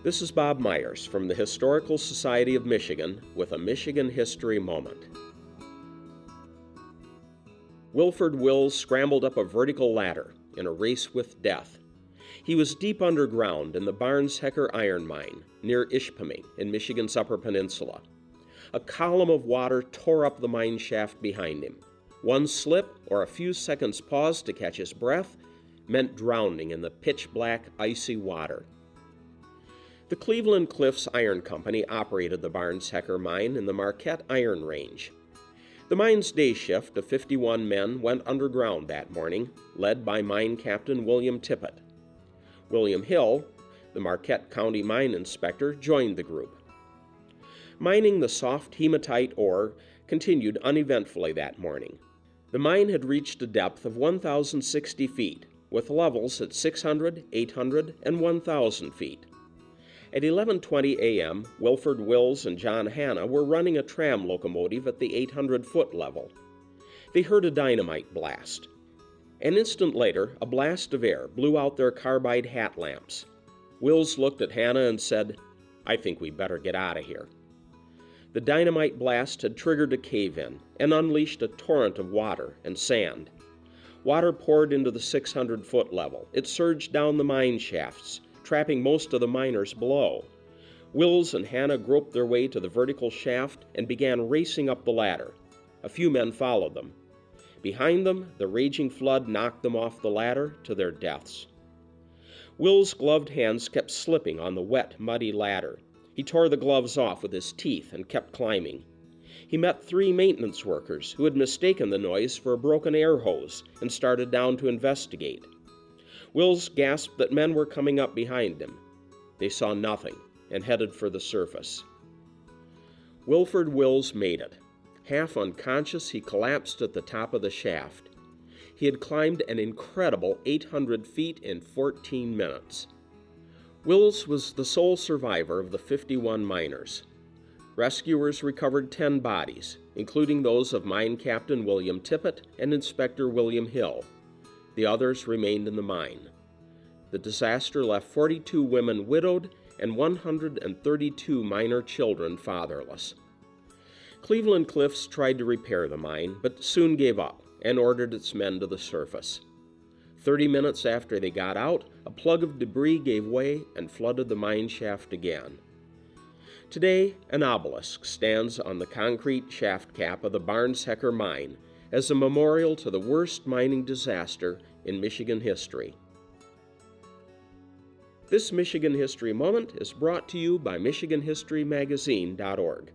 This is Bob Myers from the Historical Society of Michigan with a Michigan History Moment. Wilford Wills scrambled up a vertical ladder in a race with death. He was deep underground in the Barnes-Hecker iron mine near Ishpeming in Michigan's Upper Peninsula. A column of water tore up the mine shaft behind him. One slip or a few seconds pause to catch his breath meant drowning in the pitch-black, icy water. The Cleveland Cliffs Iron Company operated the Barnes-Hecker mine in the Marquette Iron Range. The mine's day shift of 51 men went underground that morning, led by mine captain William Tippett. William Hill, the Marquette County mine inspector, joined the group. Mining the soft hematite ore continued uneventfully that morning. The mine had reached a depth of 1,060 feet, with levels at 600, 800, and 1,000 feet. At 11:20 a.m., Wilford Wills and John Hanna were running a tram locomotive at the 800-foot level. They heard a dynamite blast. An instant later, a blast of air blew out their carbide hat lamps. Wills looked at Hanna and said, "I think we better get out of here." The dynamite blast had triggered a cave-in and unleashed a torrent of water and sand. Water poured into the 600-foot level. It surged down the mine shafts, trapping most of the miners below. Wills and Hanna groped their way to the vertical shaft and began racing up the ladder. A few men followed them. Behind them, the raging flood knocked them off the ladder to their deaths. Wills' gloved hands kept slipping on the wet, muddy ladder. He tore the gloves off with his teeth and kept climbing. He met 3 maintenance workers who had mistaken the noise for a broken air hose and started down to investigate. Wills gasped that men were coming up behind him. They saw nothing and headed for the surface. Wilford Wills made it. Half unconscious, he collapsed at the top of the shaft. He had climbed an incredible 800 feet in 14 minutes. Wills was the sole survivor of the 51 miners. Rescuers recovered 10 bodies, including those of mine captain William Tippett and Inspector William Hill. The others remained in the mine. The disaster left 42 women widowed and 132 minor children fatherless. Cleveland Cliffs tried to repair the mine, but soon gave up and ordered its men to the surface. 30 minutes after they got out, a plug of debris gave way and flooded the mine shaft again. Today, an obelisk stands on the concrete shaft cap of the Barnes-Hecker mine as a memorial to the worst mining disaster in Michigan history. This Michigan History Moment is brought to you by MichiganHistoryMagazine.org.